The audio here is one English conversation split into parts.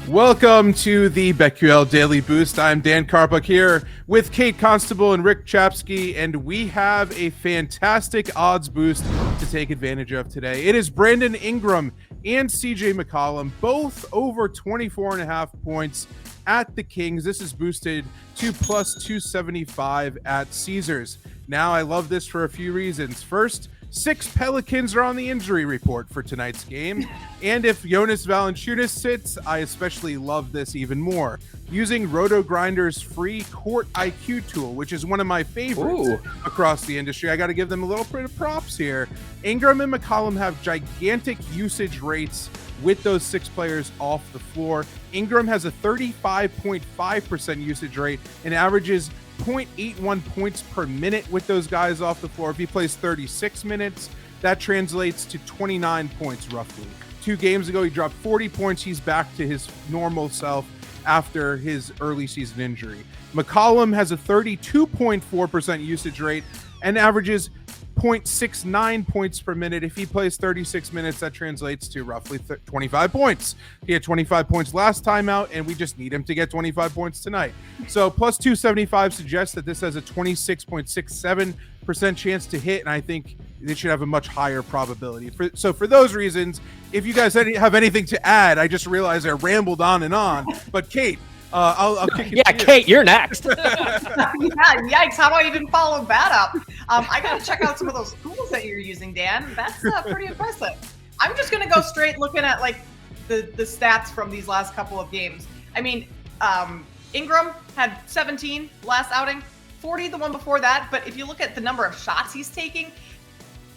Welcome to the BetQL Daily Boost. I'm Dan Karpuk here with Kate Constable and Rick Chapsky, and we have a fantastic odds boost to take advantage of today. It is Brandon Ingram and CJ McCollum, both over 24.5 points at the Kings. This is boosted to plus 275 at Caesars. Now, I love this for a few reasons. First, 6 Pelicans are on the injury report for tonight's game. And if Jonas Valanciunas sits, I especially love this even more. Using Roto Grinders' free Court IQ tool, which is one of my favorites across the industry. I got to give them a little bit of props here. Ingram and McCollum have gigantic usage rates with those 6 players off the floor. Ingram has a 35.5% usage rate and averages 0.81 points per minute with those guys off the floor. If he plays 36 minutes, that translates to 29 points roughly. 2 games ago, he dropped 40 points. He's back to his normal self after his early season injury. McCollum has a 32.4% usage rate and averages 0.69 points per minute. If he plays 36 minutes, that translates to roughly 25 points. He had 25 points last time out, and we just need him to get 25 points tonight. So plus 275 suggests that this has a 26.67% chance to hit, and I think they should have a much higher probability. So for those reasons, if you guys have anything to add, I just realized I rambled on and on. But Kate, I'll kick it to you. Kate, you're next. Yeah, yikes. How do I even follow that up? I got to check out some of those tools that you're using, Dan. That's pretty impressive. I'm just going to go straight looking at like the stats from these last couple of games. I mean, Ingram had 17 last outing, 40 the one before that. But if you look at the number of shots he's taking,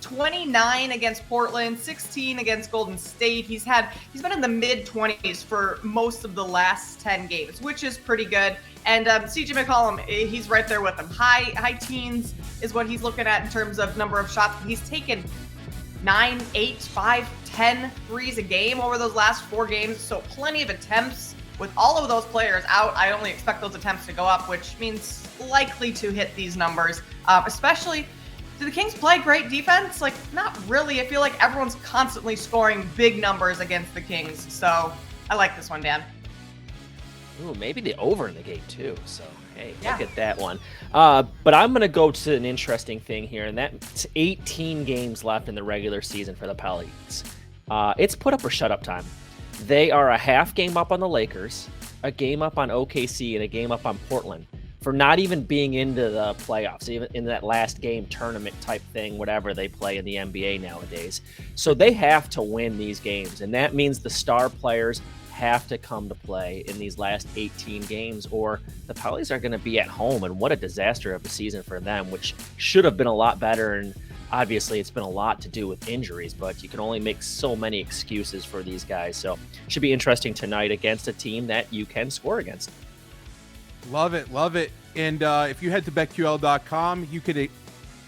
29 against Portland, 16 against Golden State. He's been in the mid-20s for most of the last 10 games, which is pretty good. And CJ McCollum, he's right there with him. High teens is what he's looking at in terms of number of shots. He's taken 9, 8, 5, 10 threes a game over those last 4 games. So plenty of attempts. With all of those players out, I only expect those attempts to go up, which means likely to hit these numbers, especially. Do the Kings play great defense? Like, not really. I feel like everyone's constantly scoring big numbers against the Kings. So I like this one, Dan. Ooh, maybe the over in the game too. So, hey, look at that one. But I'm going to go to an interesting thing here, and that's 18 games left in the regular season for the Pelicans. It's put up or shut up time. They are a half game up on the Lakers, a game up on OKC, and a game up on Portland, for not even being into the playoffs, even in that last game tournament type thing, whatever they play in the NBA nowadays. So they have to win these games, and that means the star players have to come to play in these last 18 games, or the Pelicans are going to be at home, and what a disaster of a season for them, which should have been a lot better, and obviously it's been a lot to do with injuries, but you can only make so many excuses for these guys. So it should be interesting tonight against a team that you can score against. Love it. And if you head to BetQL.com, you could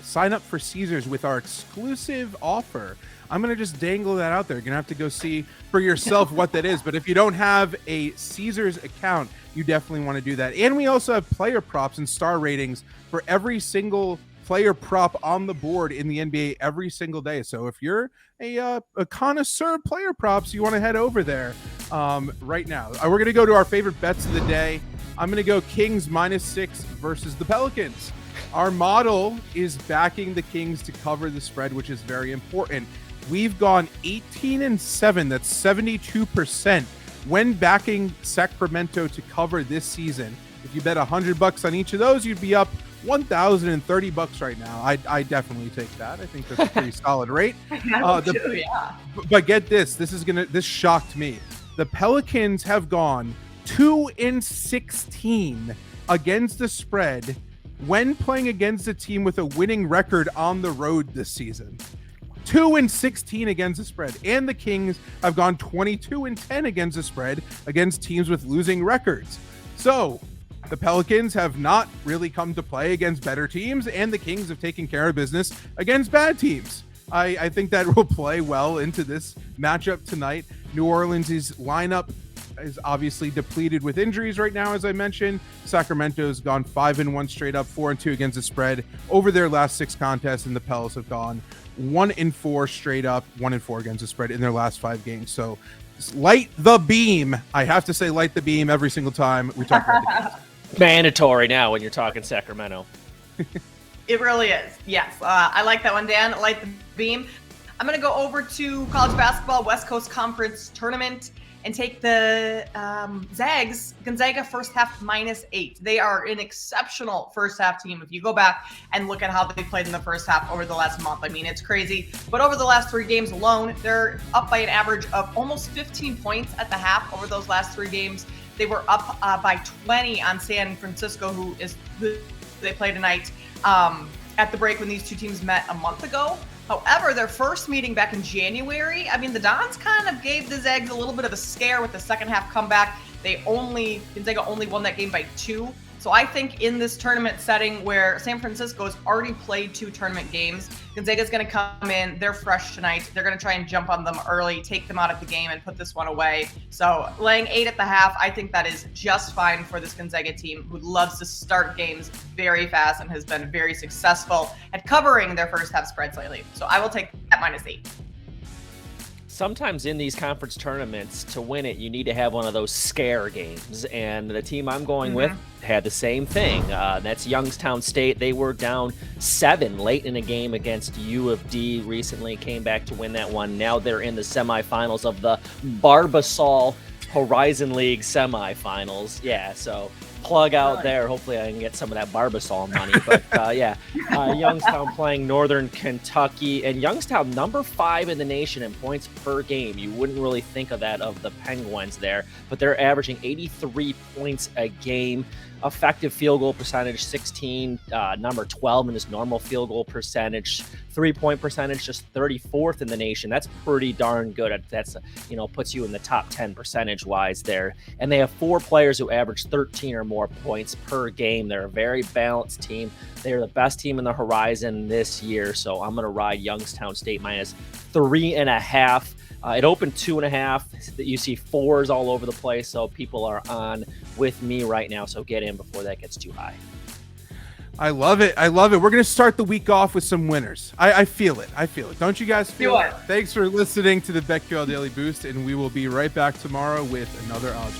sign up for Caesars with our exclusive offer. I'm going to just dangle that out there. You're going to have to go see for yourself what that is. But if you don't have a Caesars account, you definitely want to do that. And we also have player props and star ratings for every single player prop on the board in the NBA every single day. So if you're a connoisseur of player props, you want to head over there right now. We're going to go to our favorite bets of the day. I'm going to go Kings -6 versus the Pelicans. Our model is backing the Kings to cover the spread, which is very important. We've gone 18-7. That's 72% when backing Sacramento to cover this season. If you bet $100 on each of those, you'd be up $1,030 right now. I definitely take that. I think that's a pretty solid rate. But get this. This shocked me. The Pelicans have gone 2-16 against the spread when playing against a team with a winning record on the road this season. 2-16 against the spread. And the Kings have gone 22-10 against the spread against teams with losing records. So the Pelicans have not really come to play against better teams, and the Kings have taken care of business against bad teams. I think that will play well into this matchup tonight. New Orleans' lineup is obviously depleted with injuries right now, as I mentioned. Sacramento's gone 5-1 straight up, 4-2 against the spread over their last 6 contests, and the Pels have gone 1-4 straight up, 1-4 against the spread in their last 5 games. So light the beam. I have to say light the beam every single time we talk about the games. Mandatory now when you're talking Sacramento. It really is. Yes. I like that one, Dan. Light the beam. I'm going to go over to college basketball West Coast Conference tournament and take the Zags, Gonzaga first half -8. They are an exceptional first half team. If you go back and look at how they played in the first half over the last month, I mean, it's crazy. But over the last 3 games alone, they're up by an average of almost 15 points at the half over those last 3 games. They were up by 20 on San Francisco, who they play tonight at the break when these two teams met a month ago. However, their first meeting back in January, I mean, the Dons kind of gave the Zags a little bit of a scare with the second half comeback. Gonzaga only won that game by 2. So I think in this tournament setting where San Francisco has already played 2 tournament games, Gonzaga's going to come in. They're fresh tonight. They're going to try and jump on them early, take them out of the game, and put this one away. So laying 8 at the half, I think that is just fine for this Gonzaga team who loves to start games very fast and has been very successful at covering their first half spreads lately. So I will take that -8. Sometimes in these conference tournaments, to win it, you need to have one of those scare games. And the team I'm going with had the same thing. That's Youngstown State. They were down 7 late in a game against U of D recently, came back to win that one. Now they're in the semifinals of the Barbasol Horizon League semifinals. Yeah, so plug out there. Hopefully I can get some of that Barbasol money. But Youngstown playing Northern Kentucky, and Youngstown number 5 in the nation in points per game. You wouldn't really think of that of the Penguins there, but they're averaging 83 points a game. Effective field goal percentage 16, number 12 in this normal field goal percentage. 3-point percentage just 34th in the nation. That's pretty darn good. That's puts you in the top 10 percentage wise there. And they have 4 players who average 13 or more points per game. They're a very balanced team. They're the best team in the Horizon this year. So I'm going to ride Youngstown State -3.5. It opened 2.5. You see 4s all over the place, so people are on with me right now. So get in before that gets too high. I love it. I love it. We're going to start the week off with some winners. I feel it. I feel it. Don't you guys feel it? Thanks for listening to the BetQL Daily Boost, and we will be right back tomorrow with another odds.